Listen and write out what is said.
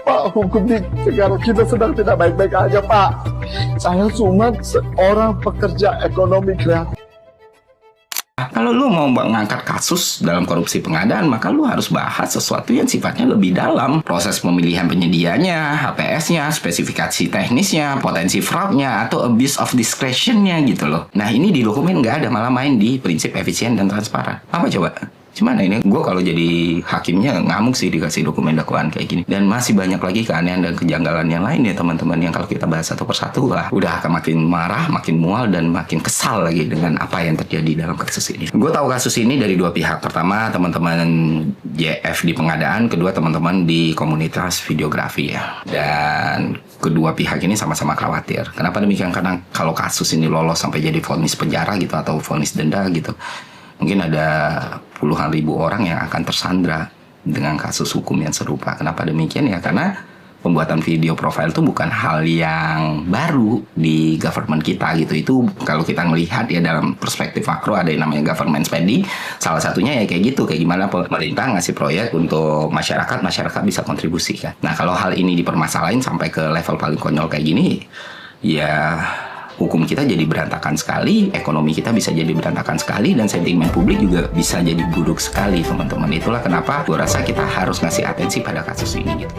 Pak, hukum di negara kita sedang tidak baik-baik aja, Pak. Saya cuma seorang pekerja ekonomi kreatif. Kalau lu mau mengangkat kasus dalam korupsi pengadaan, maka lu harus bahas sesuatu yang sifatnya lebih dalam. Proses pemilihan penyedianya, HPS-nya, spesifikasi teknisnya, potensi fraud-nya, atau abuse of discretion-nya gitu loh. Nah ini di dokumen nggak ada, malah main di prinsip efisien dan transparan. Apa coba? Gimana ini? Gue kalau jadi hakimnya ngamuk sih dikasih dokumen dakwaan kayak gini. Dan masih banyak lagi keanehan dan kejanggalan yang lain ya teman-teman, yang kalau kita bahas satu persatu lah udah akan makin marah, makin mual, dan makin kesal lagi dengan apa yang terjadi dalam kasus ini. Gue tahu kasus ini dari dua pihak. Pertama teman-teman JF di pengadaan, kedua teman-teman di komunitas videografi ya. Dan kedua pihak ini sama-sama khawatir. Kenapa demikian? Karena kalau kasus ini lolos sampai jadi vonis penjara gitu atau vonis denda gitu, mungkin ada puluhan ribu orang yang akan tersandra dengan kasus hukum yang serupa. Kenapa demikian ya? Karena pembuatan video profile itu bukan hal yang baru di government kita gitu. Itu kalau kita melihat ya dalam perspektif makro ada yang namanya government spending. Salah satunya ya kayak gitu, kayak gimana pemerintah ngasih proyek untuk masyarakat bisa kontribusi kan. Nah kalau hal ini dipermasalahin sampai ke level paling konyol kayak gini, ya hukum kita jadi berantakan sekali, ekonomi kita bisa jadi berantakan sekali, dan sentimen publik juga bisa jadi buruk sekali teman-teman. Itulah kenapa gue rasa kita harus ngasih atensi pada kasus ini gitu.